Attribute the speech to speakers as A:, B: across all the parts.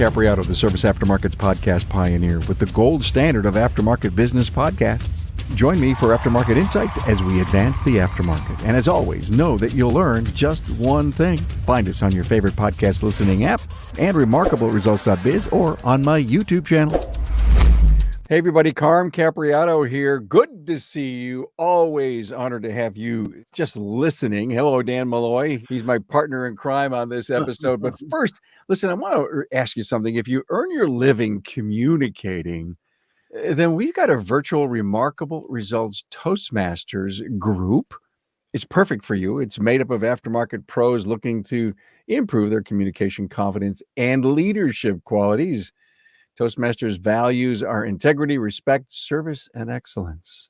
A: Capriotto, the Service Aftermarkets podcast pioneer with the gold standard of aftermarket business podcasts. Join me for Aftermarket Insights as we advance the aftermarket. And as always, know that you'll learn just one thing. Find us on your favorite podcast listening app and remarkableresults.biz or on my YouTube channel. Hey everybody, Carm Capriotto here. Good to see you. Always honored to have you just listening. Hello, Dan Malloy. He's my partner in crime on this episode. But first, listen, I want to ask you something. If you earn your living communicating, then we've got a virtual Remarkable Results Toastmasters group. It's perfect for you. It's made up of aftermarket pros looking to improve their communication confidence and leadership qualities. Toastmasters values our integrity, respect, service, and excellence.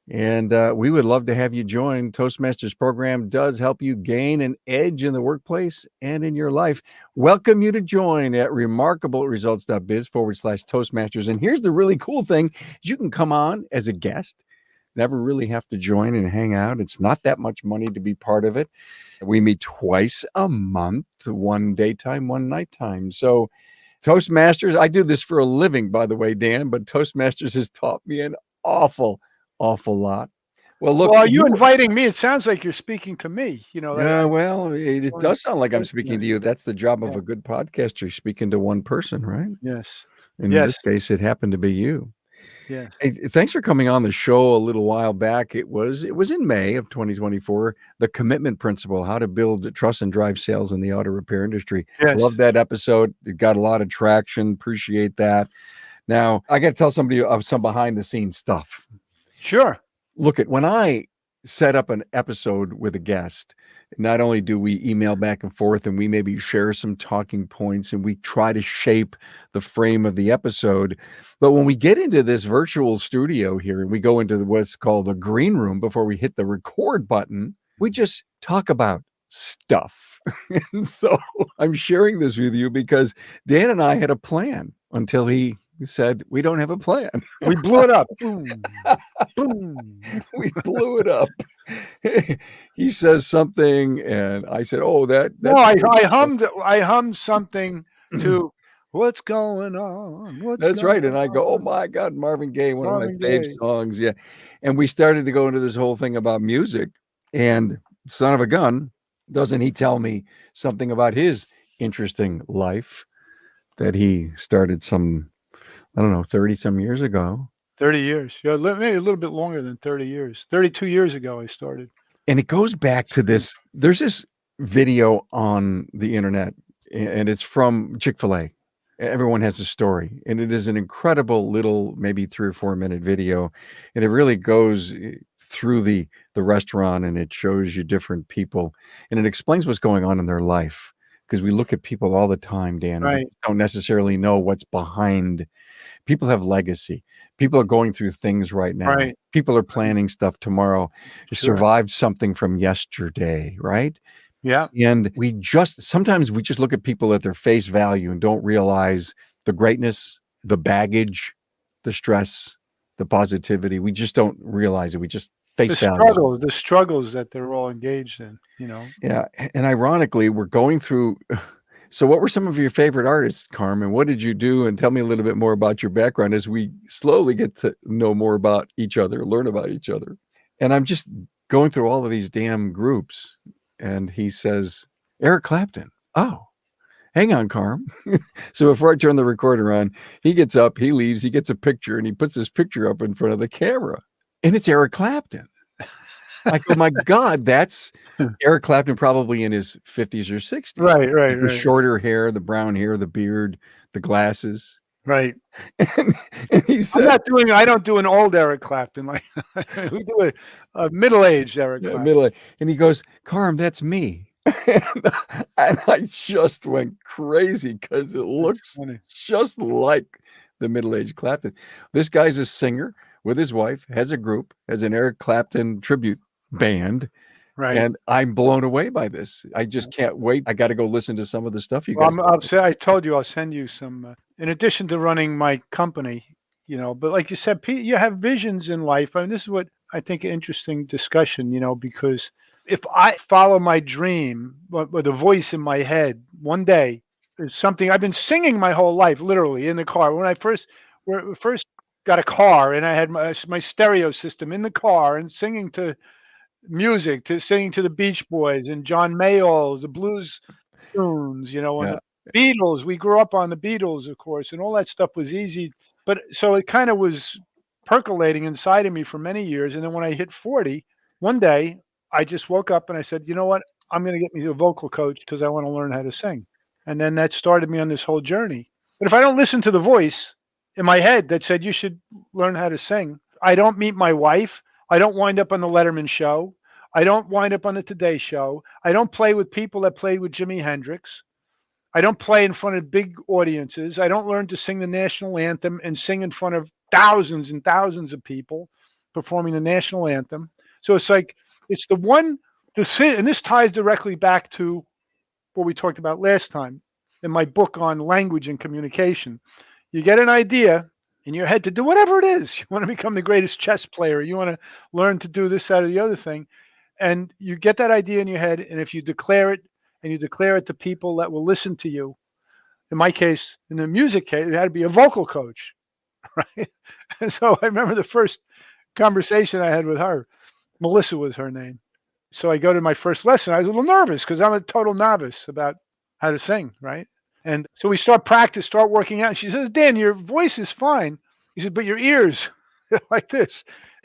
A: And we would love to have you join. Toastmasters program does help you gain an edge in the workplace and in your life. Welcome you to join at remarkableresults.biz/Toastmasters. And here's the really cool thing. You can come on as a guest. Never really have to join and hang out. It's not that much money to be part of it. We meet twice a month, one daytime, one nighttime. So Toastmasters, I do this for a living, by the way, Dan, but Toastmasters has taught me an awful lot. Well, look.
B: Well, are you inviting me? It sounds like you're speaking to me.
A: Yeah, well, it does sound like I'm speaking to you. That's the job of a good podcaster. You're speaking to one person, right?
B: Yes.
A: In this case, it happened to be you.
B: Yeah.
A: Hey, thanks for coming on the show a little while back. It was in May of 2024, the commitment principle, how to build trust and drive sales in the auto repair industry.
B: Yes.
A: Love that episode. It got a lot of traction. Appreciate that. Now, I got to tell somebody of some behind the scenes stuff.
B: Sure.
A: Look, when I set up an episode with a guest, not only do we email back and forth and we maybe share some talking points and we try to shape the frame of the episode, but when we get into this virtual studio here and we go into what's called a green room before we hit the record button, we just talk about stuff. And so I'm sharing this with you because Dan and I had a plan until he said, we don't have a plan.
B: We blew it up. Boom. Boom.
A: We blew it up. He says something, and I said, "Oh, that's
B: no." I hummed something to "What's Going On."
A: That's right, and I go, "Oh my God, Marvin Gaye, one of my fave songs." Yeah, and we started to go into this whole thing about music, and son of a gun, doesn't he tell me something about his interesting life that he started some, I don't know, 30 some years ago.
B: 30 years. Yeah, maybe a little bit longer than 30 years. 32 years ago, I started.
A: And it goes back to this. There's this video on the internet, and it's from Chick-fil-A. Everyone has a story, and it is an incredible little, maybe 3 or 4 minute video. And it really goes through the restaurant, and it shows you different people, and it explains what's going on in their life. Because we look at people all the time, Dan,
B: right.
A: And we don't necessarily know what's behind. People have legacy. People are going through things right now.
B: Right.
A: People are planning stuff tomorrow.
B: Sure.
A: Survived something from yesterday, right?
B: Yeah.
A: And sometimes we just look at people at their face value and don't realize the greatness, the baggage, the stress, the positivity. We just don't realize it. We just face value.
B: The struggles that they're all engaged in,
A: Yeah. And ironically, we're going through. So what were some of your favorite artists, Carm, and what did you do? And tell me a little bit more about your background as we slowly get to know more about each other, learn about each other. And I'm just going through all of these damn groups. And he says, Eric Clapton. Oh, hang on, Carm. So before I turn the recorder on, he gets up, he leaves, he gets a picture, and he puts his picture up in front of the camera. And it's Eric Clapton. I go, my God, that's Eric Clapton, probably in his 50s or 60s.
B: Right.
A: The shorter hair, the brown hair, the beard, the glasses.
B: Right.
A: And he said,
B: I don't do an old Eric Clapton. Like we do a middle-aged Eric Clapton.
A: Middle-aged. And he goes, Carm, that's me. And I just went crazy because it looks just like the middle-aged Clapton. This guy's a singer with his wife, has a group, has an Eric Clapton tribute band.
B: Right.
A: And I'm blown away by this. I just can't wait. I got to go listen to some of the stuff you guys.
B: I told you I'll send you some, in addition to running my company, but like you said, Pete, you have visions in life. I mean, this is what I think an interesting discussion, because if I follow my dream, with a voice in my head, one day is something I've been singing my whole life, literally in the car. When I first got a car, and I had my stereo system in the car, and singing to music, to singing to the Beach Boys and John Mayall, the blues tunes, and
A: Yeah.
B: the Beatles. We grew up on the Beatles, of course, and all that stuff was easy. But so it kind of was percolating inside of me for many years. And then when I hit 40, one day I just woke up and I said, you know what? I'm going to get me a vocal coach because I want to learn how to sing. And then that started me on this whole journey. But if I don't listen to the voice in my head that said you should learn how to sing, I don't meet my wife. I don't wind up on the Letterman show. I don't wind up on the Today Show. I don't play with people that played with Jimi Hendrix. I don't play in front of big audiences. I don't learn to sing the national anthem and sing in front of thousands and thousands of people performing the national anthem. So it's like, it's the one decision, and this ties directly back to what we talked about last time in my book on language and communication. You get an idea in your head to do whatever it is. You want to become the greatest chess player. You want to learn to do this, that, or the other thing. And you get that idea in your head. And if you declare it, and you declare it to people that will listen to you, in my case, in the music case, it had to be a vocal coach, right? And so I remember the first conversation I had with her. Melissa was her name. So I go to my first lesson. I was a little nervous because I'm a total novice about how to sing, right? And so we start working out. And she says, Dan, your voice is fine. He said, but your ears like this.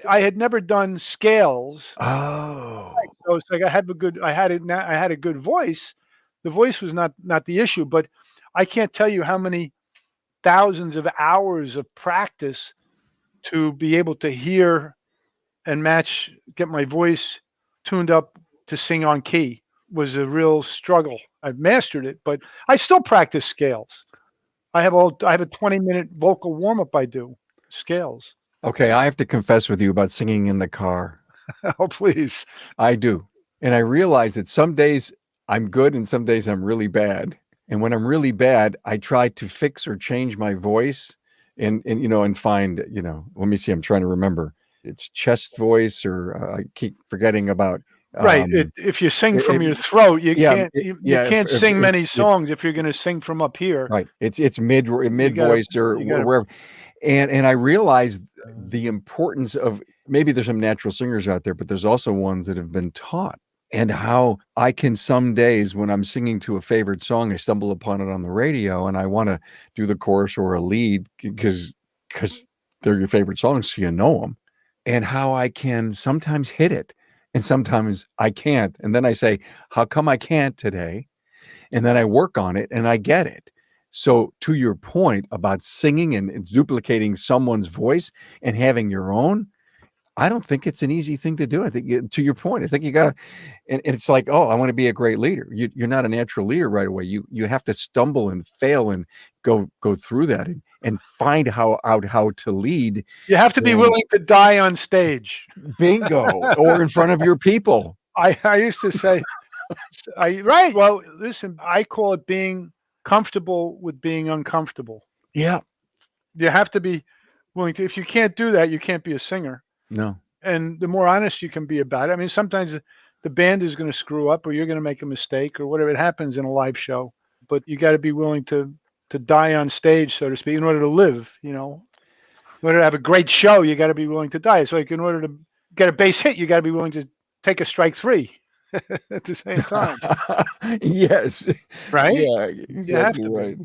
B: I had never done scales.
A: Oh.
B: So it's like I had a good voice. The voice was not the issue, but I can't tell you how many thousands of hours of practice to be able to hear and get my voice tuned up to sing on key was a real struggle. I've mastered it, but I still practice scales. I have a 20-minute vocal warm-up I do, scales.
A: Okay, I have to confess with you about singing in the car.
B: Oh, please.
A: I do. And I realize that some days I'm good and some days I'm really bad. And when I'm really bad, I try to fix or change my voice and find, let me see, I'm trying to remember. It's chest voice, or I keep forgetting about
B: Right.
A: um
B: If you sing
A: it,
B: from
A: it-
B: your throat, you
A: yeah,
B: can't
A: it-
B: you
A: yeah,
B: can't sing many
A: it's
B: songs if you're going to sing from up here.
A: right. It's mid
B: You got to
A: voice or
B: you got to
A: wherever. And I realized the importance of, maybe there's some natural singers out there, but there's also ones that have been taught. And how I can, some days when I'm singing to a favorite song, I stumble upon it on the radio and I want to do the chorus or a lead because they're your favorite songs, so you know them. And how I can sometimes hit it and sometimes I can't. And then I say, how come I can't today? And then I work on it and I get it. So to your point about singing and duplicating someone's voice and having your own, I don't think it's an easy thing to do. I think, to your point, I think you got to, and it's like, oh, I want to be a great leader. You're not a natural leader right away. You have to stumble and fail and go through that and find how to lead.
B: You have to be
A: And
B: willing to die on stage.
A: bingo, or in front of your people.
B: I used to say, right. Well, listen, I call it being comfortable with being uncomfortable.
A: Yeah.
B: You have to be willing to. If you can't do that, you can't be a singer.
A: No.
B: And the more honest you can be about it. I mean, sometimes the band is going to screw up, or you're going to make a mistake, or whatever. It happens in a live show, but you got to be willing to die on stage, so to speak, in order to live. In order to have a great show, you got to be willing to die. It's like, in order to get a base hit, you got to be willing to take a strike three at the same time,
A: Yes.
B: right?
A: Yeah,
B: You have
A: exactly
B: to be.
A: right.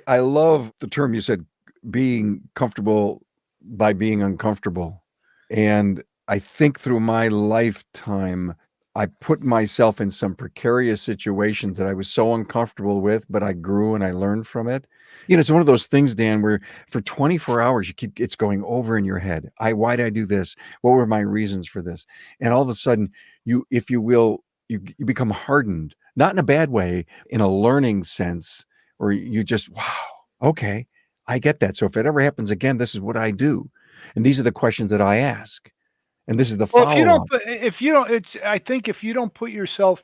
A: I love the term you said, being comfortable by being uncomfortable. And I think through my lifetime, I put myself in some precarious situations that I was so uncomfortable with, but I grew and I learned from it. It's one of those things, Dan, where for 24 hours it's going over in your head. Why did I do this? What were my reasons for this? And all of a sudden, if you will, you become hardened, not in a bad way, in a learning sense, or you just, wow, okay, I get that. So if it ever happens again, this is what I do. And these are the questions that I ask. And this is the
B: Well,
A: follow-up.
B: I think if you don't put yourself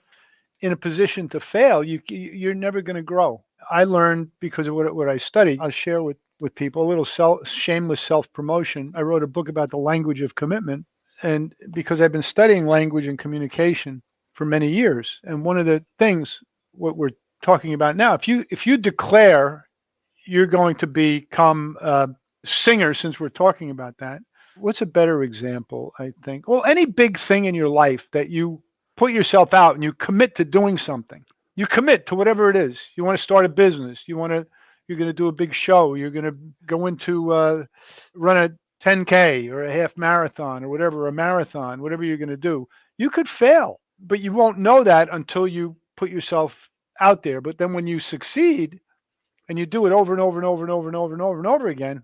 B: in a position to fail, you're never going to grow. I learned because of what I studied. I'll share with people a little shameless self-promotion. I wrote a book about the language of commitment, and because I've been studying language and communication for many years, and one of the things what we're talking about now. If you declare you're going to become a singer, since we're talking about that, what's a better example, I think? Well, any big thing in your life that you put yourself out and you commit to doing something. You commit to whatever it is. You want to start a business. You're going to do a big show. You're going to go into run a 10K or a half marathon or whatever, a marathon, whatever you're going to do. You could fail, but you won't know that until you put yourself out there. But then when you succeed and you do it over and over and over and over and over and over and over again,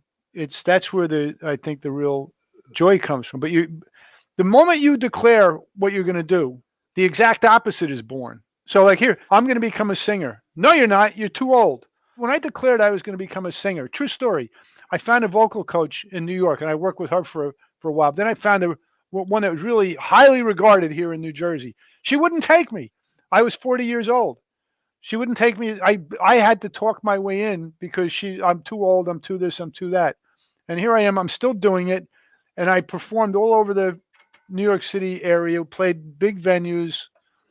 B: that's where I think the real joy comes from. But the moment you declare what you're going to do, the exact opposite is born. So like here, I'm going to become a singer. No, you're not. You're too old. When I declared I was going to become a singer, true story, I found a vocal coach in New York, and I worked with her for a while. Then I found one that was really highly regarded here in New Jersey. She wouldn't take me. I was 40 years old. She wouldn't take me. I had to talk my way in because I'm too old. I'm too this. I'm too that. And here I am. I'm still doing it. And I performed all over the New York City area, played big venues,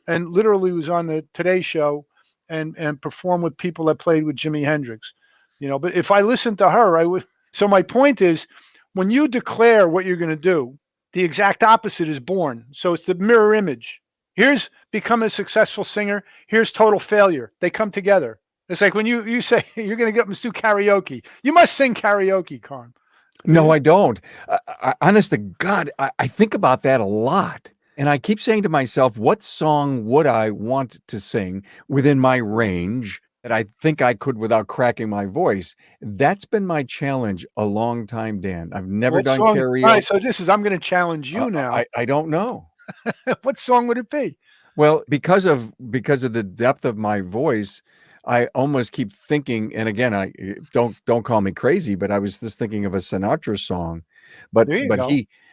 B: and literally was on the Today Show and performed with people that played with Jimi Hendrix. But if I listened to her, I would. So my point is, when you declare what you're going to do, the exact opposite is born. So it's the mirror image. Here's become a successful singer. Here's total failure. They come together. It's like when you say you're going to get them to do karaoke. You must sing karaoke, Carm.
A: No, I don't. Honest to God, I think about that a lot. And I keep saying to myself, what song would I want to sing within my range that I think I could without cracking my voice? That's been my challenge a long time, Dan. I've never done
B: All
A: karaoke.
B: right, so I'm going to challenge you now.
A: I don't know.
B: What song would it be?
A: Well, because of the depth of my voice, I almost keep thinking, and again, I don't call me crazy, but I was just thinking of a Sinatra song. But
B: There you go.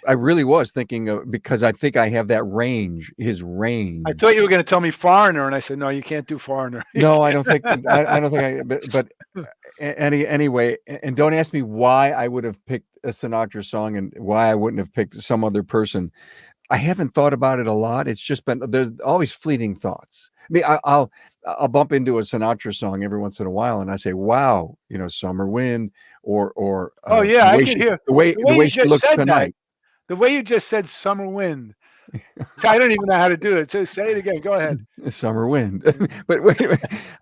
A: I really was thinking of, because I think I have that range, his range.
B: I thought you were going to tell me Foreigner, and I said, no, you can't do Foreigner.
A: No, I don't think but anyway, and don't ask me why I would have picked a Sinatra song and why I wouldn't have picked some other person. I haven't thought about it a lot. It's just been, there's always fleeting thoughts. I mean, I'll bump into a Sinatra song every once in a while, and I say, "Wow, Summer Wind," or
B: oh yeah, I can hear
A: the way she looks tonight.
B: The way you just said "Summer Wind." So I don't even know how to do it. So say it again. Go ahead.
A: Summer Wind. But wait,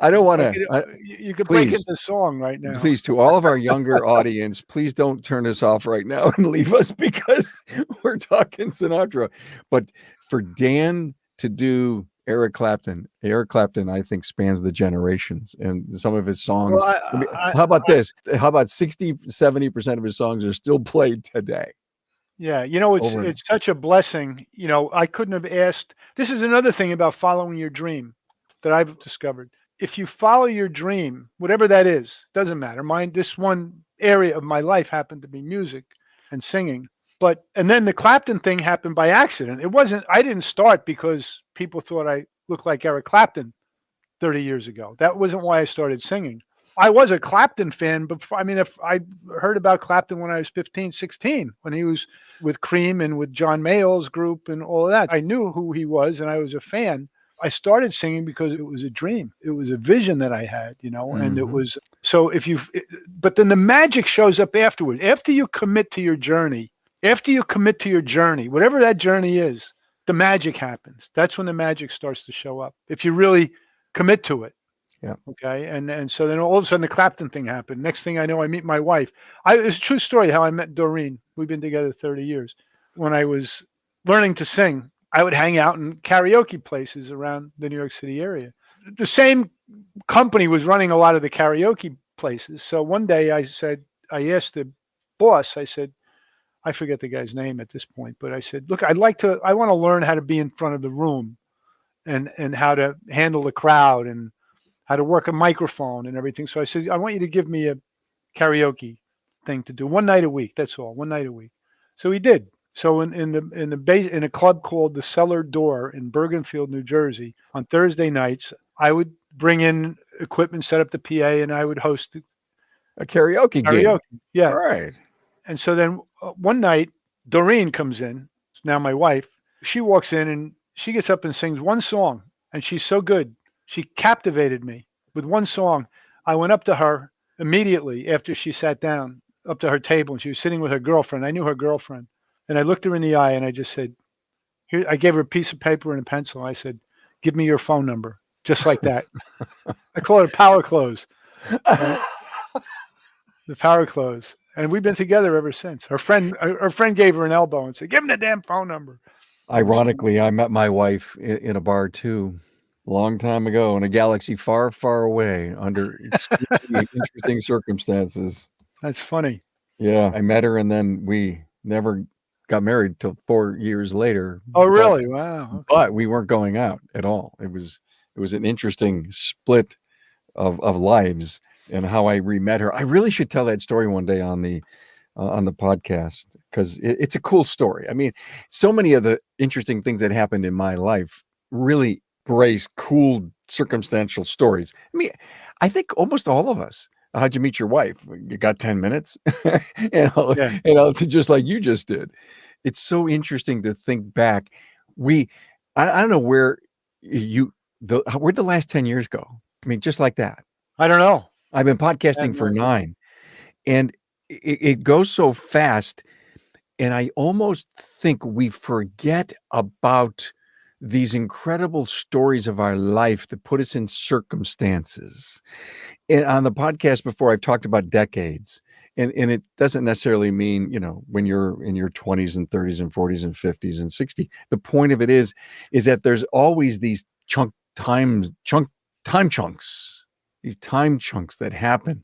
A: I don't want to.
B: You could break into song right now.
A: Please, to all of our younger audience, please don't turn us off right now and leave us because we're talking Sinatra. But for Dan to do Eric Clapton, I think, spans the generations, and some of his songs.
B: Well,
A: how about this? How about 60-70% of his songs are still played today?
B: Yeah, it's such a blessing. I couldn't have asked. This is another thing about following your dream that I've discovered. If you follow your dream, whatever that is, doesn't matter. This one area of my life happened to be music and singing. And then the Clapton thing happened by accident. I didn't start because people thought I looked like Eric Clapton 30 years ago. That wasn't why I started singing. I was a Clapton fan, but if I heard about Clapton when I was 15, 16, when he was with Cream and with John Mayall's group and all of that, I knew who he was and I was a fan. I started singing because it was a dream. It was a vision that I had, and it was, so but then the magic shows up afterwards. After you commit to your journey, whatever that journey is, the magic happens. That's when the magic starts to show up. If you really commit to it.
A: Yeah.
B: Okay. And so then all of a sudden the Clapton thing happened. Next thing I know, I meet my wife. It's a true story how I met Doreen. We've been together 30 years. When I was learning to sing, I would hang out in karaoke places around the New York City area. The same company was running a lot of the karaoke places. So one day I asked the boss, I said, I forget the guy's name at this point, but I said, look, I want to learn how to be in front of the room and how to handle the crowd and how to work a microphone and everything. So I said, I want you to give me a karaoke thing to do one night a week. That's all, one night a week. So he did. So in a club called the Cellar Door in Bergenfield, New Jersey, on Thursday nights, I would bring in equipment, set up the PA, and I would host
A: a karaoke gig.
B: Yeah.
A: All right.
B: And so then one night, Doreen comes in. It's now my wife. She walks in and she gets up and sings one song, and she's so good. She captivated me. with one song. I went up to her immediately after she sat down, up to her table, and she was sitting with her girlfriend. I knew her girlfriend. And I looked her in the eye and I just said, here, I gave her a piece of paper and a pencil. I said, give me your phone number, just like that. I call it a power close, right? The power close. And we've been together ever since. Her friend gave her an elbow and said, give him the damn phone number.
A: Ironically, I met my wife in a bar too, long time ago in a galaxy far, far away under extremely interesting circumstances.
B: That's funny.
A: Yeah, I met her and then we never got married till 4 years later,
B: Oh,
A: but
B: really? Wow. Okay.
A: we weren't going out at all. It was an interesting split of lives and how I re-met her. I really should tell that story one day on the podcast because it's a cool story. I mean, so many of the interesting things that happened in my life really brace cool circumstantial stories. I mean, I think almost all of us. How'd you meet your wife? You got 10 minutes?
B: Yeah.
A: Just like you just did. It's so interesting to think back. I don't know where'd the last 10 years go? I mean, just like that.
B: I don't know.
A: I've been
B: I have
A: podcasting
B: no
A: for
B: idea.
A: 9, and it goes so fast, and I almost think we forget about these incredible stories of our life that put us in circumstances. And on the podcast before, I've talked about decades, and it doesn't necessarily mean, when you're in your 20s and 30s and 40s and 50s and 60s. The point of it is that there's always these time chunks, these time chunks that happen.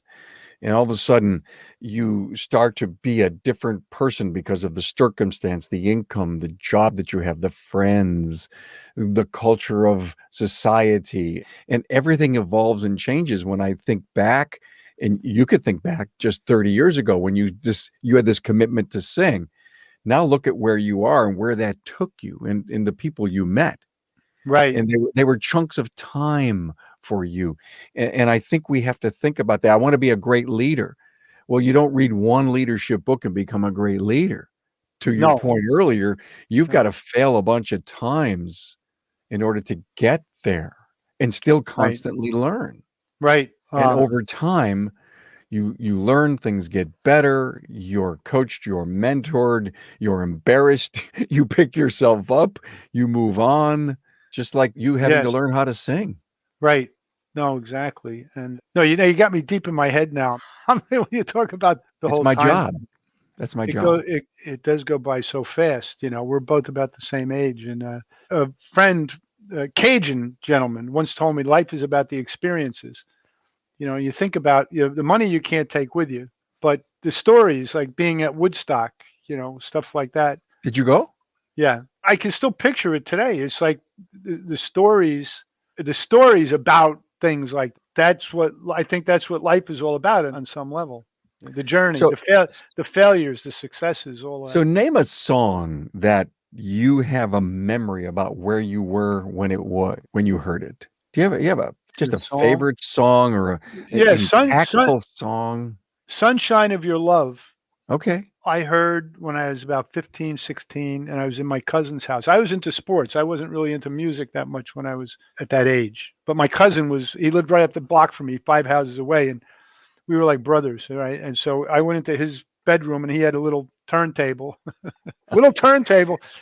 A: And all of a sudden, you start to be a different person because of the circumstance, the income, the job that you have, the friends, the culture of society, and everything evolves and changes. When I think back, and you could think back just 30 years ago when you had this commitment to sing. Now look at where you are and where that took you and the people you met.
B: Right.
A: And they were chunks of time for you. And I think we have to think about that. I want to be a great leader. Well, you don't read one leadership book and become a great leader. To your
B: No.
A: point earlier, you've got
B: No.
A: to fail a bunch of times in order to get there and still
B: Right.
A: constantly learn.
B: Right.
A: And over time, you learn, things get better, you're coached, you're mentored, you're embarrassed, you pick yourself up, you move on, just like you having to
B: Yes.
A: learn how to sing.
B: Right. No, exactly. And no, you got me deep in my head now. I mean, when you talk about the
A: It's
B: whole
A: my
B: time,
A: job. That's my
B: it
A: job.
B: go it does go by so fast. We're both about the same age. And a friend, a Cajun gentleman, once told me life is about the experiences. You think about the money you can't take with you, but the stories like being at Woodstock, stuff like that.
A: Did you go?
B: Yeah, I can still picture it today. It's like the stories about things like that's what I think that's what life is all about on some level. The journey,
A: So
B: the failures, the successes, all that.
A: so name a song that you have a memory about where you were when you heard it. Do you have just
B: The
A: a
B: song,
A: favorite song or an
B: yeah,
A: impactful song?
B: sunshine of your love.
A: Okay.
B: I heard when I was about 15, 16, and I was in my cousin's house. I was into sports. I wasn't really into music that much when I was at that age. But my cousin he lived right up the block from me, 5 houses away, and we were like brothers, right? And so I went into his bedroom and he had a little turntable,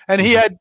B: and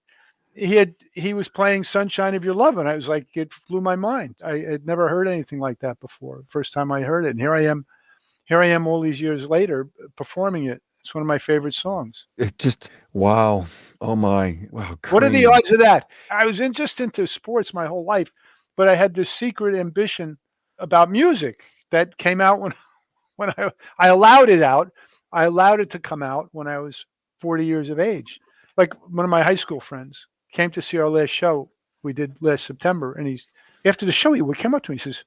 B: he was playing Sunshine of Your Love, and I was like, it blew my mind. I had never heard anything like that before. First time I heard it, and here I am all these years later performing it. It's one of my favorite songs.
A: It just wow. Oh my. Wow,
B: What are the
A: cream.
B: odds of that? I was just into sports my whole life, but I had this secret ambition about music that came out when I allowed it out. I allowed it to come out when I was 40 years of age. Like one of my high school friends came to see our last show we did last September, and after the show he came up to me. He says,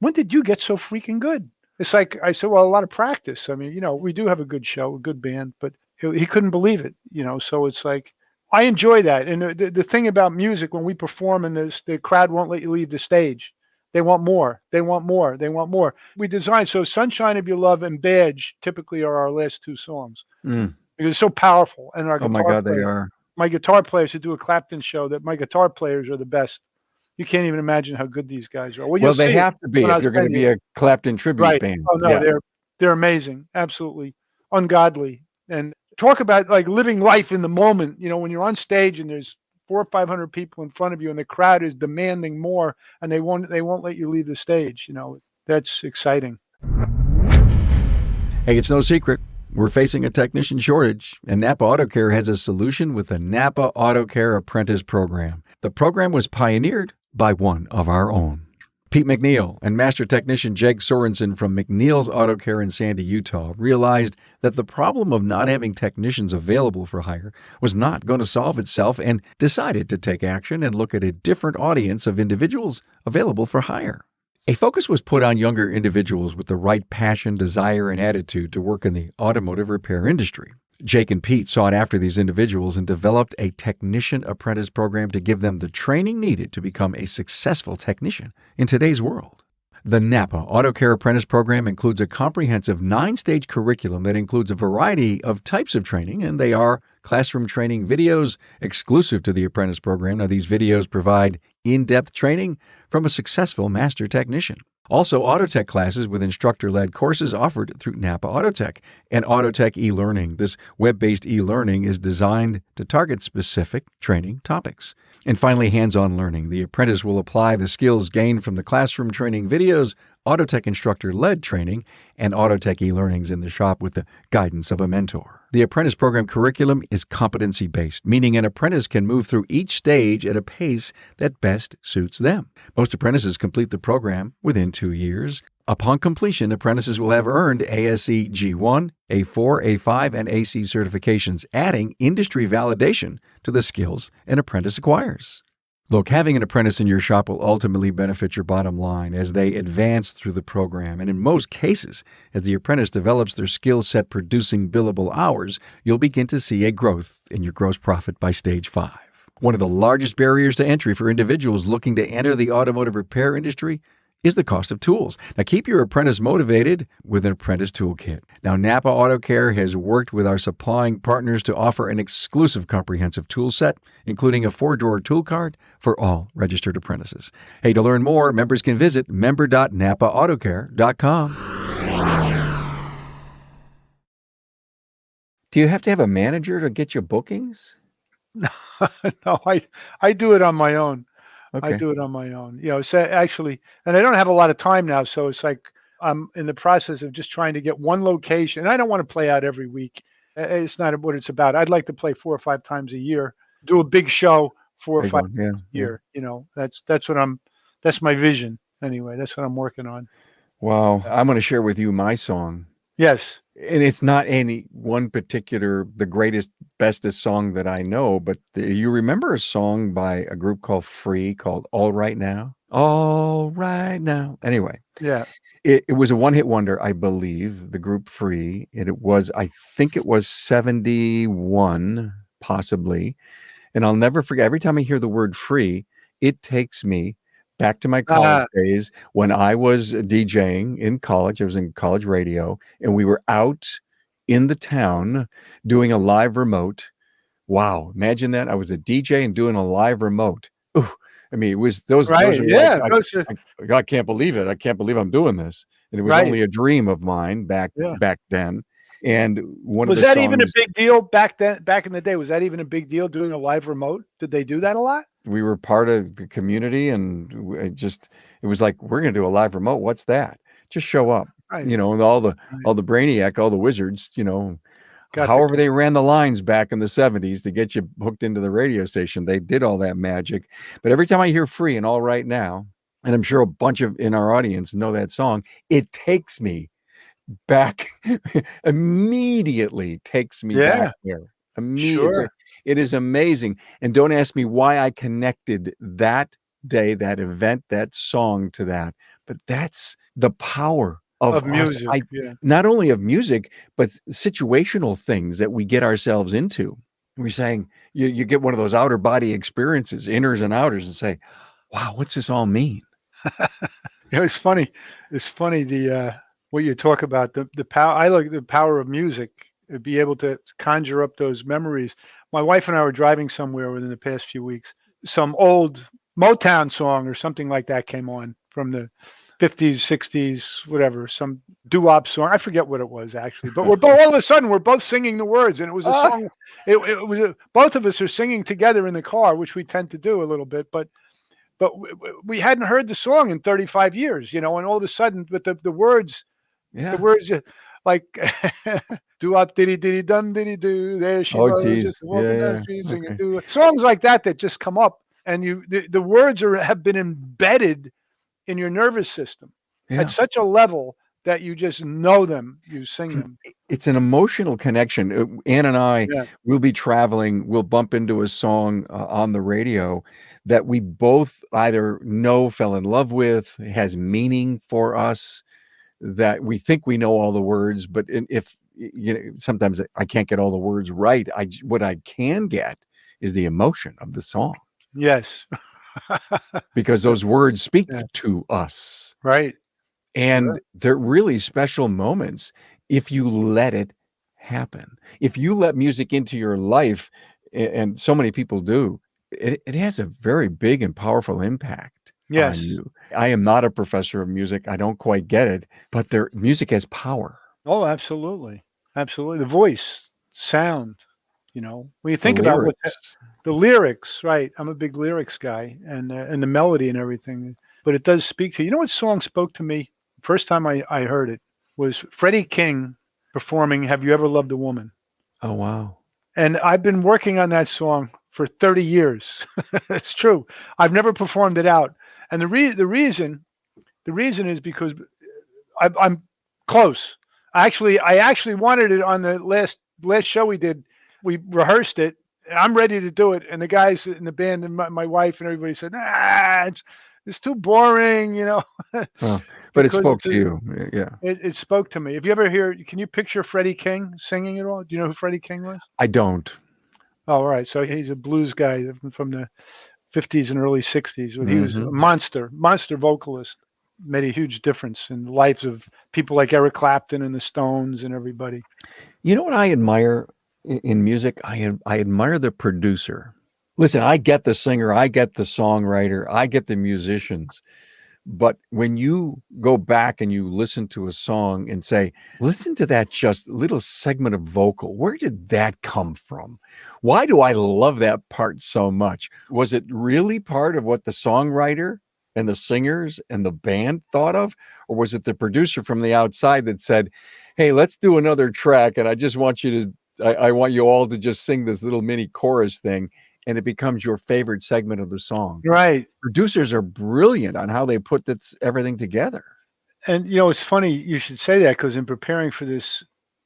B: "When did you get so freaking good?" It's like I said, "Well, a lot of practice. I mean, we do have a good show, a good band," but he couldn't believe it. So it's like I enjoy that. And the thing about music when we perform and the crowd won't let you leave the stage. They want more. They want more. They want more. We designed so "Sunshine of Your Love" and "Badge" typically are our last two songs
A: Mm.
B: because it's so powerful. And our
A: Oh my
B: guitar
A: God, they
B: player,
A: are.
B: my guitar players who do a Clapton show, that my guitar players are the best. You can't even imagine how good these guys are. Well, you'll
A: Well, they
B: see it
A: have to be
B: when I
A: if
B: was
A: you're gonna
B: playing
A: be
B: it.
A: a Clapton tribute
B: Right.
A: band.
B: Oh, no,
A: Yeah.
B: they're amazing, absolutely ungodly. And talk about, like, living life in the moment, when you're on stage and there's 400 or 500 people in front of you and the crowd is demanding more and they won't let you leave the stage, that's exciting.
A: Hey, it's no secret. We're facing a technician shortage, and NAPA Auto Care has a solution with the NAPA Auto Care Apprentice program. The program was pioneered by one of our own. Pete McNeil and Master Technician Jake Sorensen from McNeil's Auto Care in Sandy, Utah, realized that the problem of not having technicians available for hire was not going to solve itself and decided to take action and look at a different audience of individuals available for hire. A focus was put on younger individuals with the right passion, desire, and attitude to work in the automotive repair industry. Jake and Pete sought after these individuals and developed a technician apprentice program to give them the training needed to become a successful technician in today's world. The NAPA Auto Care Apprentice Program includes a comprehensive 9-stage curriculum that includes a variety of types of training, and they are classroom training videos exclusive to the apprentice program. Now, these videos provide in-depth training from a successful master technician. Also, Autotech classes with instructor-led courses offered through NAPA Autotech and Autotech e-learning. This web-based e-learning is designed to target specific training topics. And finally, hands-on learning. The apprentice will apply the skills gained from the classroom training videos, Autotech instructor-led training, and Autotech e-learnings in the shop with the guidance of a mentor. The apprentice program curriculum is competency-based, meaning an apprentice can move through each stage at a pace that best suits them. Most apprentices complete the program within 2 years. Upon completion, apprentices will have earned ASE G1, A4, A5, and AC certifications, adding industry validation to the skills an apprentice acquires. Look, having an apprentice in your shop will ultimately benefit your bottom line as they advance through the program. And in most cases, as the apprentice develops their skill set producing billable hours, you'll begin to see a growth in your gross profit by stage 5. One of the largest barriers to entry for individuals looking to enter the automotive repair industry is the cost of tools. Now, keep your apprentice motivated with an apprentice toolkit. Now, NAPA Auto Care has worked with our supplying partners to offer an exclusive comprehensive tool set, including a 4-drawer tool cart for all registered apprentices. Hey, to learn more, members can visit member.napaautocare.com. Do you have to have a manager to get your bookings?
B: No, I do it on my own. I
A: Okay.
B: do it on my own. So actually, and I don't have a lot of time now, so it's like I'm in the process of just trying to get one location. I don't want to play out every week. It's not what it's about. I'd like to play 4 or 5 times a year, do a big show 4 or
A: Big
B: 5
A: one. Yeah,
B: a
A: yeah.
B: year. That's my vision anyway. That's what I'm working on.
A: Wow. I'm going to share with you my song.
B: Yes.
A: And it's not any one particular, the greatest, bestest song that I know, but you remember a song by a group called Free called All Right Now? All Right Now. Anyway,
B: Yeah.
A: it was a one-hit wonder, I believe, the group Free. And I think it was 71, possibly. And I'll never forget, every time I hear the word free, it takes me back to my college
B: Ah,
A: days when I was DJing in college. I was in college radio, and we were out in the town doing a live remote. Wow, imagine that. I was a DJ and doing a live remote. Ooh, I mean, it was those
B: right.
A: are like
B: Yeah. Those are
A: I can't believe it. I can't believe I'm doing this. And it was
B: right.
A: only a dream of mine
B: Yeah.
A: back then. And one of
B: Was
A: the
B: that even a
A: songs,
B: big deal back then? Back in the day, was that even a big deal doing a live remote? Did they do that a lot?
A: we were part of the community, and it was like, we're going to do a live remote. What's that? Just show up,
B: Right.
A: and
B: Right.
A: all the brainiac, all the wizards,
B: Got the
A: however they ran the lines back in the 70s to get you hooked into the radio station. They did all that magic. But every time I hear Free and All Right Now, and I'm sure a bunch of in our audience know that song, it takes me back immediately, takes me back
B: Yeah.
A: there.
B: Sure.
A: It is amazing. And don't ask me why I connected that day, that event, that song to that. But that's the power of
B: Of
A: us.
B: music. Yeah.
A: Not only of music, but situational things that we get ourselves into. We're saying you get one of those outer body experiences, inners and outers, and say, wow, what's this all mean?
B: It's funny. It's funny what you talk about the power. I like the power of music. Be able to conjure up those memories. My wife and I were driving somewhere within the past few weeks. Some old Motown song or something like that came on from the 50s, 60s, whatever, some doo-wop song. I forget what it was actually, but we're both all of a sudden we're both singing the words, and it was a
A: Ah,
B: song. Both of us are singing together in the car, which we tend to do a little bit, but we hadn't heard the song in 35 years, and all of a sudden, but the
A: yeah.
B: words like do up diddy diddy dum diddy do. There she
A: Oh,
B: was, just
A: geez.
B: walking down the
A: Yeah,
B: street
A: yeah.
B: singing
A: Okay.
B: do songs like that just come up, and the words have been embedded in your nervous system at
A: Yeah.
B: such a level that you just know them, you sing them.
A: It's an emotional connection. Ann and I
B: Yeah.
A: will be traveling. We'll bump into a song on the radio that we both either know, fell in love with, has meaning for us, that we think we know all the words, but if sometimes I can't get all the words right. What I can get is the emotion of the song
B: Yes.
A: because those words speak
B: Yeah.
A: to us.
B: Right.
A: And
B: Sure.
A: they're really special moments if you let it happen. If you let music into your life, and so many people do, it has a very big and powerful impact on
B: Yes.
A: you. I am not a professor of music. I don't quite get it, but music has power.
B: Oh, absolutely. Absolutely. The voice, sound, when you
A: The
B: think about
A: lyrics.
B: the lyrics, right? I'm a big lyrics guy, and the melody and everything. But it does speak to you. You know what song spoke to me? First time I heard it was Freddie King performing "Have You Ever Loved a Woman?"
A: Oh, wow.
B: And I've been working on that song for 30 years. It's true. I've never performed it out, and the reason is because I'm close. I actually wanted it on the last show we did. We rehearsed it. And I'm ready to do it, and the guys in the band and my wife and everybody said, "Nah, it's too boring,"
A: Well, but it
B: because
A: spoke to you. Yeah.
B: it spoke to me. If you ever hear, can you picture Freddie King singing at all? Do you know who Freddie King was?
A: I don't.
B: Oh, all right. So he's a blues guy from the 50s and early 60s, but he was a
A: Hmm.
B: monster vocalist. Made a huge difference in the lives of people like Eric Clapton and the Stones and everybody.
A: You know what I admire in music? I admire the producer. Listen, I get the singer, I get the songwriter, I get the musicians. But when you go back and you listen to a song and say, listen to that just little segment of vocal, where did that come from? Why do I love that part so much? Was it really part of what the songwriter and the singers and the band thought of? Or was it the producer from the outside that said, hey, let's do another track, and I just want you to, I want you all to just sing this little mini chorus thing, and it becomes your favorite segment of the song?
B: Right.
A: Producers are brilliant on how they put everything together.
B: And it's funny you should say that, because in preparing for this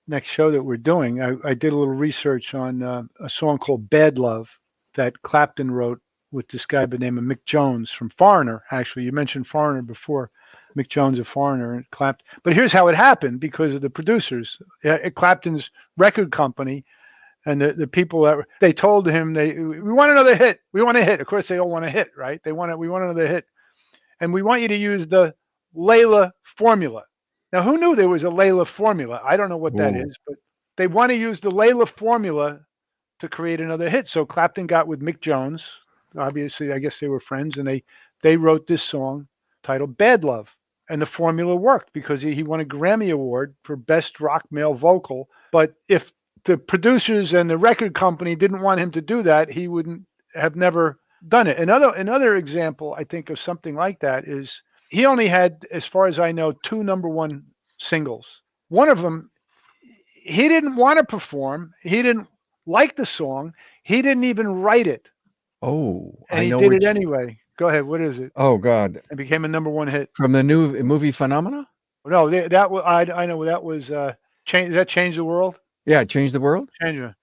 B: next show that we're doing, I did a little research on a song called "Bad Love" that Clapton wrote with this guy by the name of Mick Jones from Foreigner. Actually, you mentioned Foreigner before. Mick Jones of Foreigner and Clapton. But here's how it happened: because of the producers at Clapton's record company, and the people that they told him, we want another hit. We want a hit. Of course, they all want a hit, right? We want another hit, and we want you to use the Layla formula. Now, who knew there was a Layla formula? I don't know what that
A: Ooh.
B: is, but they want to use the Layla formula to create another hit. So Clapton got with Mick Jones. Obviously, I guess they were friends, and they wrote this song titled "Bad Love." And the formula worked because he won a Grammy Award for Best Rock Male Vocal. But if the producers and the record company didn't want him to do that, he wouldn't have never done it. Another example, I think, of something like that is he only had, as far as I know, two number one singles. One of them, he didn't want to perform. He didn't like the song. He didn't even write it,
A: Oh,
B: and
A: I
B: he
A: know
B: did it
A: which.
B: anyway. Go ahead. What is it?
A: Oh, God.
B: It became a number one hit.
A: From the new movie Phenomena?
B: No, that was I know that was change. That changed the world.
A: Yeah, Change the World?
B: Change it.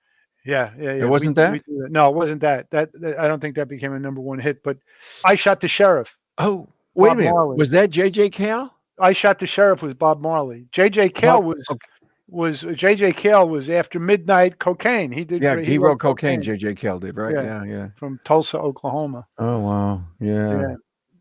B: Yeah, yeah,
A: It
B: yeah.
A: wasn't
B: We
A: that?
B: do that. No, it wasn't that. I don't think that became a number one hit. But I Shot the Sheriff,
A: Oh, wait a
B: Bob
A: minute.
B: Marley.
A: Was that J.J. Cale?
B: I Shot the Sheriff was Bob Marley. J.J. Cale
A: Bob, okay.
B: was J.J. Cale was After Midnight Cocaine.
A: Yeah,
B: He
A: he
B: wrote
A: wrote Cocaine,
B: Cocaine.
A: J.J. Cale did, right?
B: Yeah,
A: Yeah, yeah.
B: from Tulsa, Oklahoma.
A: Oh, wow. Yeah.
B: Yeah,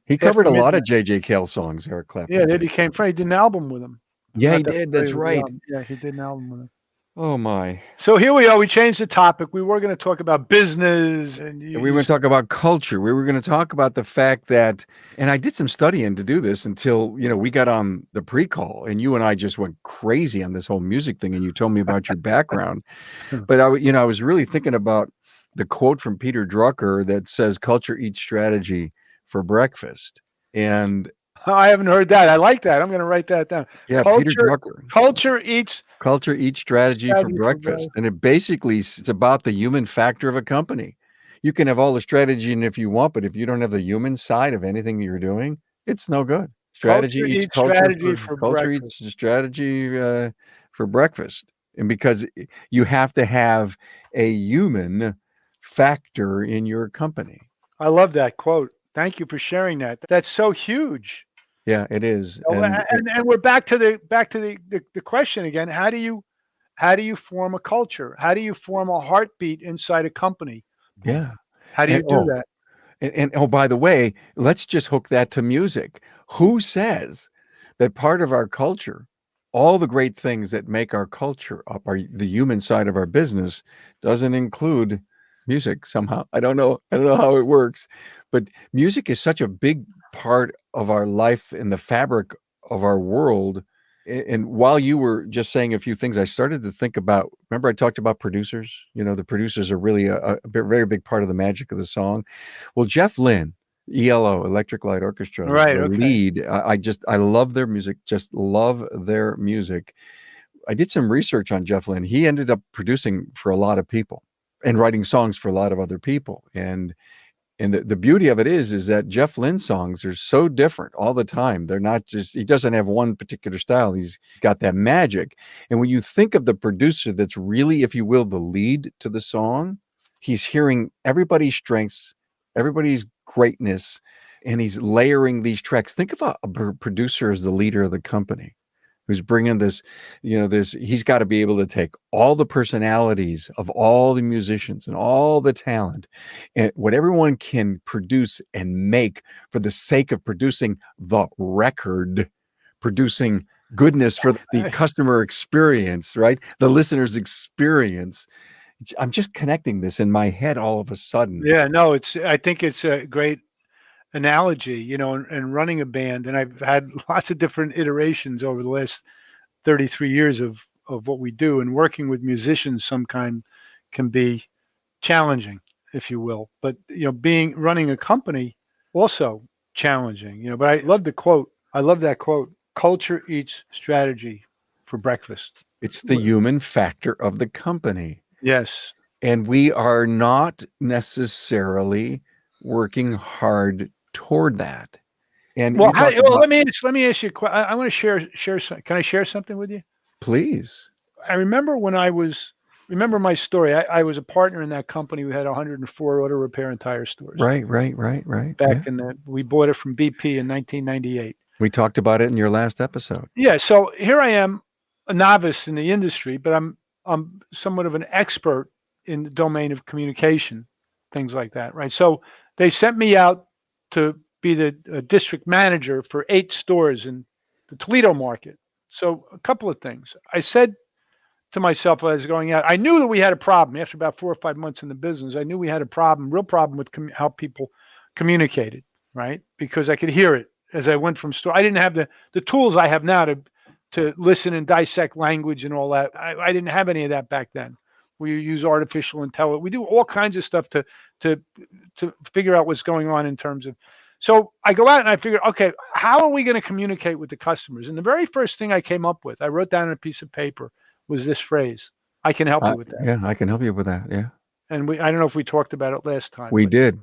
A: He covered
B: After
A: a lot of
B: Midnight.
A: J.J. Cale songs, Eric
B: Yeah,
A: Clapton
B: they
A: did.
B: became friends. He did an album with him. I'm
A: Yeah, he
B: not that
A: did.
B: familiar
A: That's
B: with the
A: right.
B: album. Yeah, he did an album with him.
A: Oh my.
B: So here we are. We changed the topic. We were going to talk about business, and
A: And we were going to talk about culture. We were going to talk about the fact that, and I did some studying to do this until, we got on the pre-call and you and I just went crazy on this whole music thing and you told me about your background. But I was really thinking about the quote from Peter Drucker that says culture eats strategy for breakfast. And
B: I haven't heard that. I like that. I'm going to write that down.
A: yeah, Peter
B: Culture,
A: Drucker.
B: culture eats
A: Culture eats strategy for
B: strategy for
A: breakfast. And it basically it's about the human factor of a company. You can have all the strategy and if you want, but if you don't have the human side of anything you're doing, it's no good.
B: culture eats strategy for
A: Culture
B: breakfast.
A: eats strategy for breakfast. And because you have to have a human factor in your company.
B: I love that quote. Thank you for sharing that. That's so huge.
A: Yeah, it is.
B: Oh, and we're back to the question again. How do you form a culture? How do you form a heartbeat inside a company?
A: yeah.
B: How do you
A: And
B: do that?
A: oh, by the way, let's just hook that to music. Who says that part of our culture, all the great things that make our culture up, the human side of our business, doesn't include music somehow? I don't know. I don't know how it works, but music is such a big part of our life and the fabric of our world. And while you were just saying a few things, I started to think about, remember I talked about producers? The producers are really very big part of the magic of the song. Well, Jeff Lynne, ELO, Electric Light Orchestra,
B: Right.
A: the
B: Okay.
A: lead, I love their music, just love their music. I did some research on Jeff Lynne. He ended up producing for a lot of people and writing songs for a lot of other people. And the beauty of it is that Jeff Lynne songs are so different all the time. They're not just, he doesn't have one particular style. He's got that magic. And when you think of the producer that's really, if you will, the lead to the song, he's hearing everybody's strengths, everybody's greatness, and he's layering these tracks. Think of a producer as the leader of the company who's bringing this, he's got to be able to take all the personalities of all the musicians and all the talent and what everyone can produce and make for the sake of producing the record, producing goodness for the customer experience, right? The listener's experience. I'm just connecting this in my head all of a sudden.
B: Yeah. No. I think it's a great analogy. And running a band, and I've had lots of different iterations over the last 33 years of what we do, and working with musicians some kind can be challenging, if you will. But being running a company also challenging. But I love the quote. I love that quote. Culture eats strategy for breakfast.
A: It's the human factor of the company.
B: Yes.
A: And we are not necessarily working hard toward that. And
B: Well,
A: you talked
B: well,
A: about,
B: let me ask you. I want to share. Can I share something with you?
A: please.
B: I remember when remember my story. I was a partner in that company. We had 104 auto repair and tire stores
A: Right.
B: back
A: Yeah.
B: we bought it from BP in 1998.
A: We talked about it in your last episode.
B: Yeah, so here I am, a novice in the industry, but I'm somewhat of an expert in the domain of communication, things like that, right? So they sent me out to be the district manager for 8 stores in the Toledo market. So a couple of things. I said to myself as I was going out, I knew that we had a problem after about 4 or 5 months in the business. I knew we had a problem, real problem with how people communicated, right? Because I could hear it as I went from store. I didn't have the tools I have now to listen and dissect language and all that. I didn't have any of that back then. We use artificial intelligence. We do all kinds of stuff to figure out what's going on in terms of. So I go out and I figure, okay, how are we going to communicate with the customers? And the very first thing I came up with, I wrote down on a piece of paper, was this phrase. I can help you with that.
A: Yeah, I can help you with that. Yeah,
B: And I don't know if we talked about it last time,
A: we did.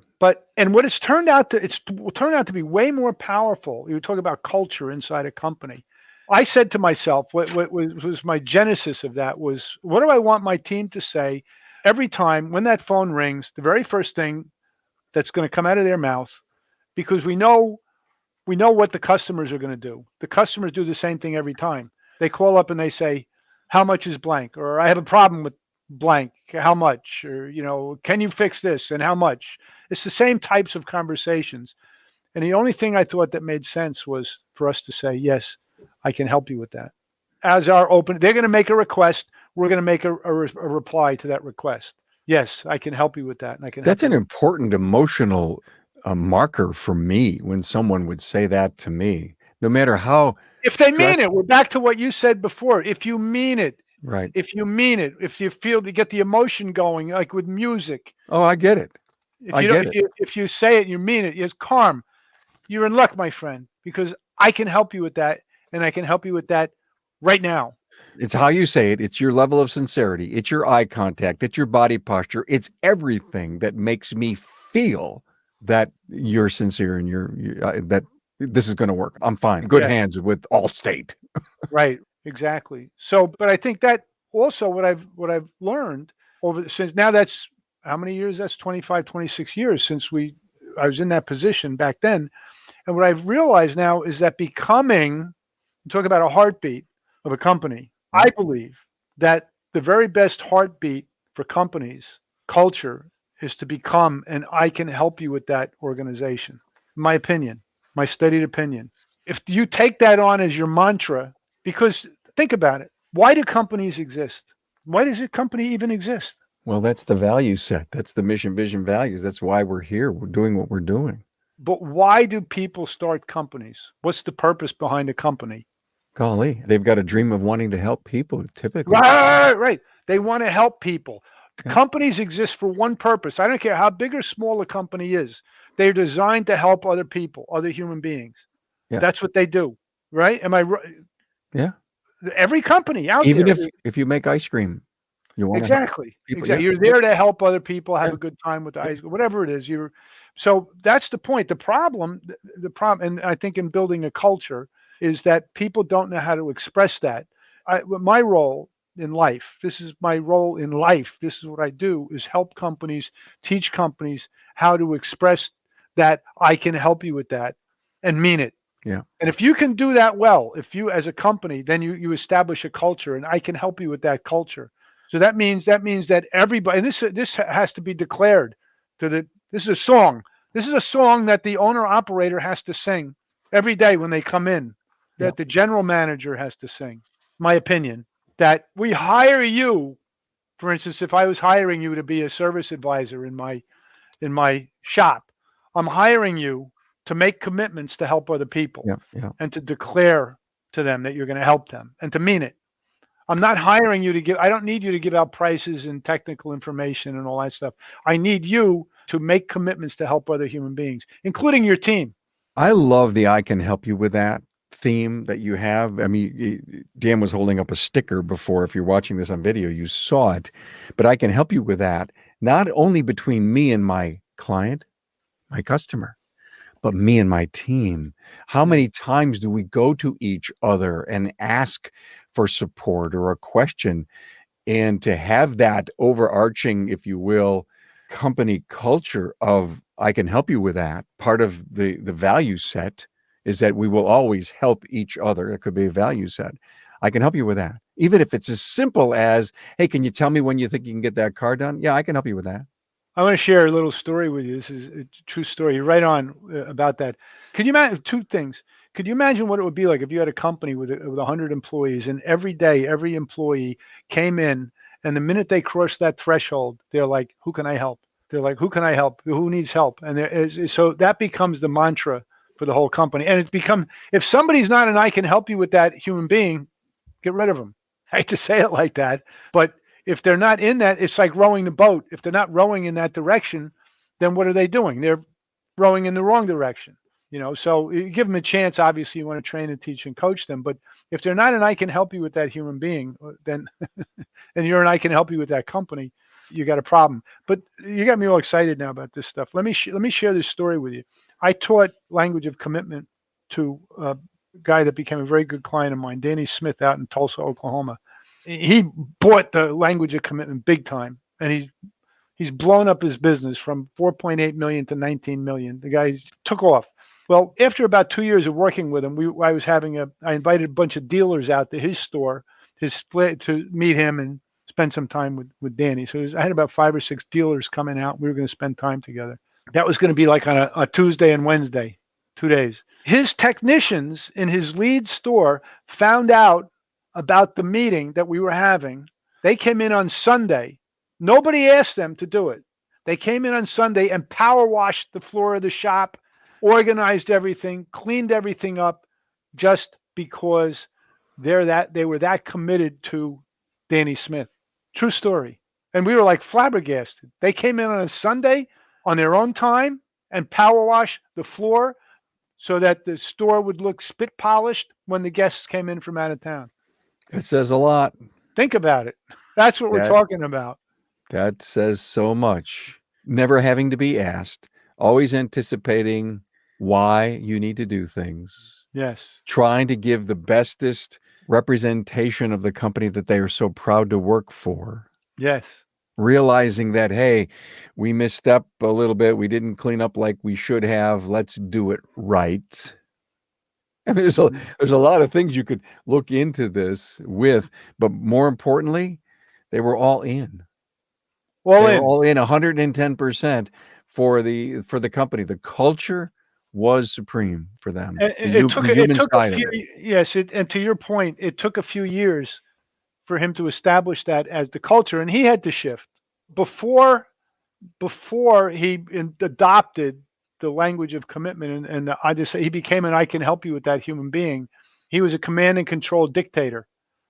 B: and what it's turned out to be way more powerful. You talk about culture inside a company. I said to myself, what was my genesis of that was, what do I want my team to say every time when that phone rings? The very first thing that's going to come out of their mouth, because we know what the customers are going to do. The customers do the same thing every time. They call up and they say, "How much is blank?" Or, "I have a problem with blank. How much?" Or, "Can you fix this and how much?" It's the same types of conversations. And the only thing I thought that made sense was for us to say, "Yes, I can help you with that." As our they're going to make a request. we're going to make a reply to that request. Yes, I can help you with that, and I can help
A: That's an
B: you.
A: important emotional marker for me when someone would say that to me, no matter how
B: If they mean it,
A: stressful.
B: we're back to what you said before. If you mean it,
A: Right.
B: if you mean it, if you feel to get the emotion going, like with music.
A: Oh, I get it.
B: If
A: I
B: you don't,
A: get it.
B: if you say it, and you mean it. Yes, Carm, you're in luck, my friend, because I can help you with that, and I can help you with that right now.
A: It's how you say it. It's your level of sincerity. It's your eye contact. It's your body posture. It's everything that makes me feel that you're sincere and that this is going to work. I'm fine. Good
B: Yes,
A: hands with Allstate.
B: right, exactly. So, but I think that also what I've learned since now, that's how many years? That's 25, 26 years since I was in that position back then. And what I've realized now is that talk about a heartbeat of a company. I
A: Mhm.
B: believe that the very best heartbeat for companies, culture, is to become, and I can help you with that organization. My opinion, my studied opinion. If you take that on as your mantra, because think about it, why do companies exist? Why does a company even exist?
A: Well, that's the value set. That's the mission, vision, values. That's why we're here. We're doing what we're doing.
B: But why do people start companies? What's the purpose behind a company?
A: Golly, they've got a dream of wanting to help people typically.
B: Right, right. They want to help people. The
A: Yeah.
B: companies exist for one purpose. I don't care how big or small a company is. They're designed to help other people, other human beings.
A: Yeah.
B: That's what they do, right? Am I right?
A: Yeah.
B: Every company out
A: Even
B: there.
A: if you make ice cream, you want to help
B: Exactly.
A: people. Yeah.
B: Exactly. You're
A: Yeah.
B: there to help other people have
A: Yeah.
B: a good time with the
A: Yeah.
B: ice, whatever it is. So that's the point. The problem, the problem, and I think in building a culture is that people don't know how to express that. My role in life, this is my role in life. This is what I do is help companies, teach companies how to express that I can help you with that and mean it.
A: Yeah.
B: And if you can do that well, if you as a company, then you establish a culture, and I can help you with that culture. So that means that everybody, and this has to be declared to the. This is a song. This is a song that the owner operator has to sing every day when they come in.
A: Yeah.
B: That the general manager has to sing. My opinion. That we hire you. For instance, if I was hiring you to be a service advisor in my shop, I'm hiring you to make commitments to help other people
A: Yeah. Yeah.
B: and to declare to them that you're going to help them and to mean it. I'm not hiring you to give, I don't need you to give out prices and technical information and all that stuff. I need you to make commitments to help other human beings, including your team.
A: I love the I can help you with that theme that you have. I mean, Dan was holding up a sticker before. If you're watching this on video, you saw it. But I can help you with that, not only between me and my client, my customer, but me and my team. How
B: Yeah.
A: many times do we go to each other and ask for support or a question? And to have that overarching, if you will, company culture of I can help you with that. Part of the value set is that we will always help each other. It could be a value set. I can help you with that. Even if it's as simple as, hey, can you tell me when you think you can get that car done? Yeah, I can help you with that.
B: I want to share a little story with you. This is a true story. You're right on about that. Could you imagine two things? Could you imagine what it would be like if you had a company with 100 employees, and every day every employee came in, and the minute they crossed that threshold, they're like, "Who can I help?" They're like, "Who can I help? Who needs help?" And so that becomes the mantra for the whole company. And it's become, if somebody's not an "I can help you with that" human being, get rid of them. I hate to say it like that, but if they're not in that, it's like rowing the boat. If they're not rowing in that direction, then what are they doing? They're rowing in the wrong direction. So you give them a chance. Obviously, you want to train and teach and coach them, but if they're not an "I can help you with that" human being, then and you're an "I can help you with that" company, you got a problem. But you got me all excited now about this stuff. Let me share this story with you. I taught language of commitment to a guy that became a very good client of mine, Danny Smith, out in Tulsa, Oklahoma. He bought the language of commitment big time, and he's blown up his business from 4.8 million to 19 million. The guy took off. Well, after about 2 years of working with him, I invited a bunch of dealers out to his store to meet him and spend some time with Danny. So I had about 5 or 6 dealers coming out. We were going to spend time together. That was going to be like on a Tuesday and Wednesday, 2 days. His technicians in his lead store found out about the meeting that we were having, They came in on Sunday. Nobody asked them to do it. They came in on Sunday and power washed the floor of the shop, organized everything, cleaned everything up, just because they were that committed to Danny Smith. True story. And we were like flabbergasted. They came in on a Sunday on their own time and power washed the floor so that the store would look spit polished when the guests came in from out of town.
A: It says a lot.
B: Think about it. That's what we're
A: That
B: talking about.
A: that says so much. Never having to be asked, always anticipating why you need to do things,
B: Yes.
A: trying to give the bestest representation of the company that they are so proud to work for.
B: Yes.
A: Realizing that, hey, we misstepped a little bit. We didn't clean up like we should have. Let's do it right. And there's a lot of things you could look into this with, but more importantly, they were all in.
B: All
A: They were
B: in.
A: all in 110% for the company. The culture was supreme for them.
B: And
A: The,
B: it
A: hu-
B: took
A: the
B: it
A: human
B: took a
A: side of
B: few
A: it.
B: yes, and to your point, it took a few years for him to establish that as the culture, and he had to shift. Before adopted the language of commitment, and I just he became an I can help you with that human being. He was a command and control dictator,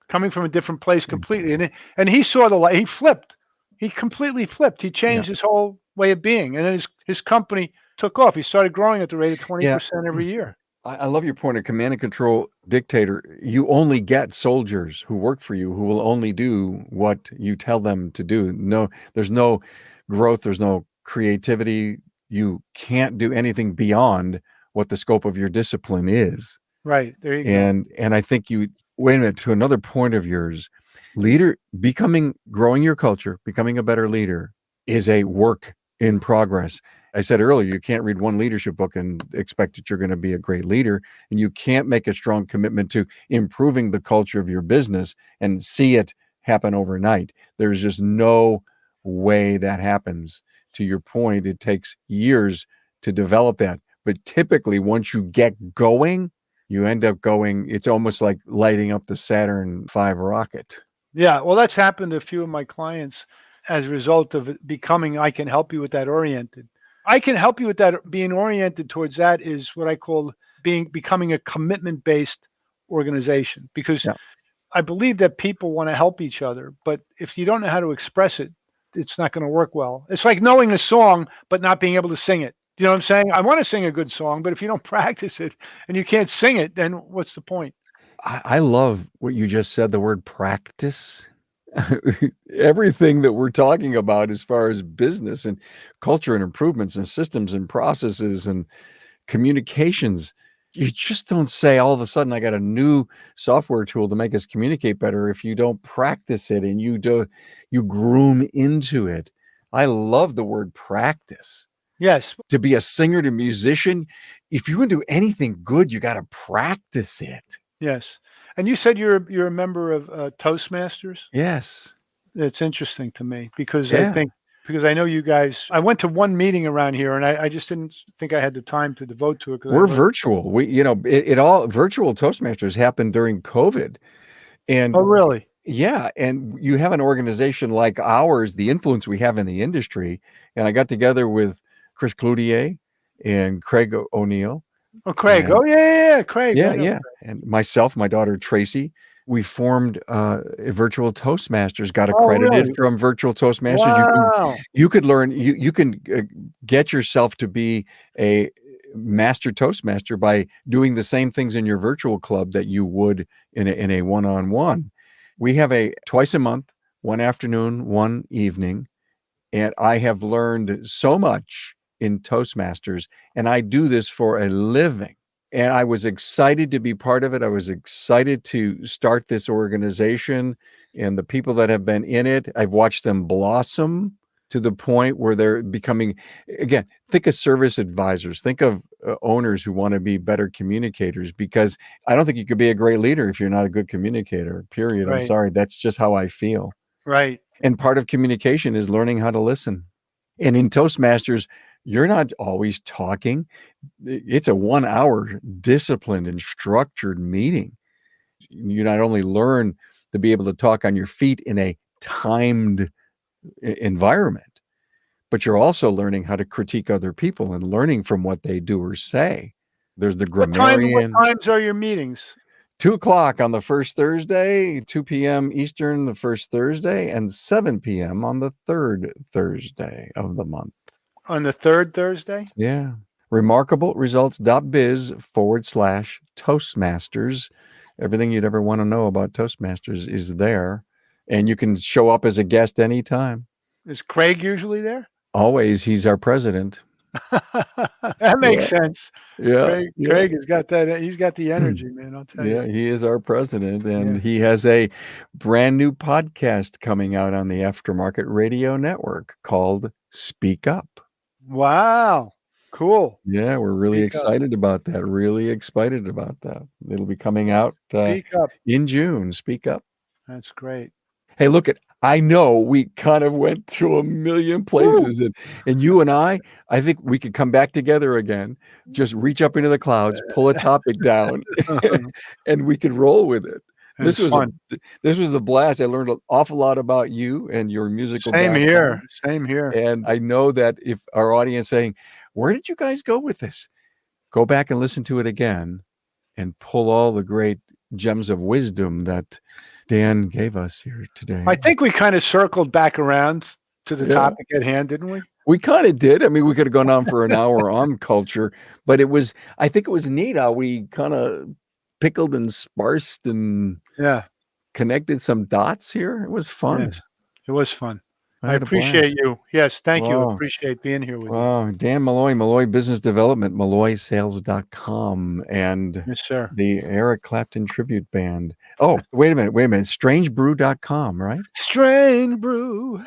B: coming from a different place completely, and he saw the light. He flipped. He completely flipped. He
A: Yeah.
B: changed his whole way of being, and then his company took off. He started growing at the rate of
A: Yeah.
B: 20% every year.
A: I love your point of command and control dictator. You only get soldiers who work for you who will only do what you tell them to do. No, there's no growth, there's no creativity. You can't do anything beyond what the scope of your discipline is.
B: Right there, you go.
A: And I think you wait a minute to another point of yours. Growing your culture, becoming a better leader is a work in progress. I said earlier, you can't read one leadership book and expect that you're going to be a great leader. And you can't make a strong commitment to improving the culture of your business and see it happen overnight. There's just no way that happens. To your point, it takes years to develop that. But typically, once you get going, you end up going, it's almost like lighting up the Saturn V rocket.
B: Yeah, well, that's happened to a few of my clients as a result of it becoming I can help you with that oriented. I can help you with that. Being oriented towards that is what I call becoming a commitment based organization, because
A: Yeah.
B: I believe that people want to help each other, but if you don't know how to express it, it's not going to work well. It's like knowing a song but not being able to sing it. You know what I'm saying? I want to sing a good song, but if you don't practice it and you can't sing it, then what's the point?
A: I love what you just said, the word practice. Everything that we're talking about as far as business and culture and improvements and systems and processes and communications, you just don't say all of a sudden I got a new software tool to make us communicate better if you don't practice it and you groom into it. I love the word practice.
B: Yes.
A: To be a singer, to musician, if you want to do anything good, you got to practice it.
B: Yes. And you said you're a member of Toastmasters.
A: Yes.
B: It's interesting to me because
A: Yeah.
B: because I know you guys. I went to one meeting around here, and I just didn't think I had the time to devote to it because I
A: We're
B: was.
A: virtual. It all virtual Toastmasters happened during COVID.
B: Oh,
A: And
B: really?
A: yeah, and you have an organization like ours, the influence we have in the industry. And I got together with Chris Cloutier and Craig O'Neill.
B: Oh, Craig.
A: And
B: Oh, yeah, Craig. I know.
A: yeah. And myself, my daughter Tracy, we formed a virtual Toastmasters, got
B: Oh,
A: accredited
B: really?
A: from virtual Toastmasters.
B: Wow.
A: You could learn, you can get yourself to be a master Toastmaster by doing the same things in your virtual club that you would in a one-on-one. We have a twice a month, one afternoon, one evening, and I have learned so much in Toastmasters, and I do this for a living. And I was excited to be part of it. I was excited to start this organization and the people that have been in it. I've watched them blossom to the point where they're becoming, again, think of service advisors, think of owners who want to be better communicators, because I don't think you could be a great leader if you're not a good communicator, period. I'm
B: Right.
A: sorry. That's just how I feel.
B: Right.
A: And part of communication is learning how to listen. And in Toastmasters, you're not always talking. It's a 1 hour disciplined and structured meeting. You not only learn to be able to talk on your feet in a timed environment, but you're also learning how to critique other people and learning from what they do or say. There's the
B: What
A: grammarian.
B: times are your meetings?
A: 2:00 on the first Thursday, 2 p.m. Eastern the first Thursday, and 7 p.m. on the third Thursday of the month.
B: On the third Thursday?
A: Yeah. remarkableresults.biz/Toastmasters. Everything you'd ever want to know about Toastmasters is there. And you can show up as a guest anytime.
B: Is Craig usually there?
A: Always. He's our president.
B: That makes
A: Yeah.
B: sense.
A: Yeah.
B: Craig has got that. He's got the energy, man. I'll tell
A: Yeah,
B: you.
A: he is our president, and
B: Yeah.
A: he has a brand new podcast coming out on the Aftermarket Radio Network called Speak Up.
B: Wow. Cool.
A: Yeah, we're really
B: Speak up.
A: excited about that. Really excited about that. It'll be coming out
B: Speak up.
A: in June. Speak Up.
B: That's great.
A: Hey, look I know we kind of went to a million places, and you and I think we could come back together again, just reach up into the clouds, pull a topic down, and we could roll with it.
B: It's fun.
A: This was a blast. I learned an awful lot about you and your musical
B: Same
A: background.
B: here. Same here.
A: And I know that if our audience saying, where did you guys go with this? Go back and listen to it again and pull all the great gems of wisdom that Dan gave us here today.
B: I think we kind of circled back around to the topic at hand, didn't we?
A: We kind of did. I mean, we could have gone on for an hour on culture, but I think it was neat how we kind of pickled and sparsed and connected some dots here. It was fun.
B: Yes, it was fun. I
A: had a
B: appreciate you. Yes, thank you.
A: Wow.
B: Appreciate being here with you.
A: Wow. Dan Malloy, Malloy Business Development, MalloySales.com, and
B: Yes, sir.
A: the Eric Clapton Tribute Band. Oh, wait a minute. StrangeBrew.com, right?
B: StrangeBrew.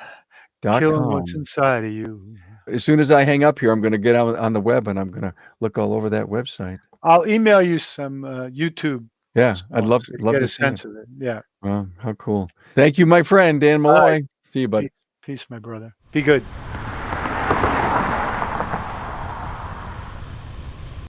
B: Killing
A: .com.
B: what's inside of you.
A: As soon as I hang up here, I'm going to get on the web and I'm going to look all over that website.
B: I'll email you some YouTube.
A: Yeah, I'd love
B: to
A: to
B: get a
A: see
B: sense
A: it.
B: of it. Yeah.
A: Wow, how cool. Thank you, my friend, Dan Malloy. See you, buddy.
B: Peace, my brother. Be good.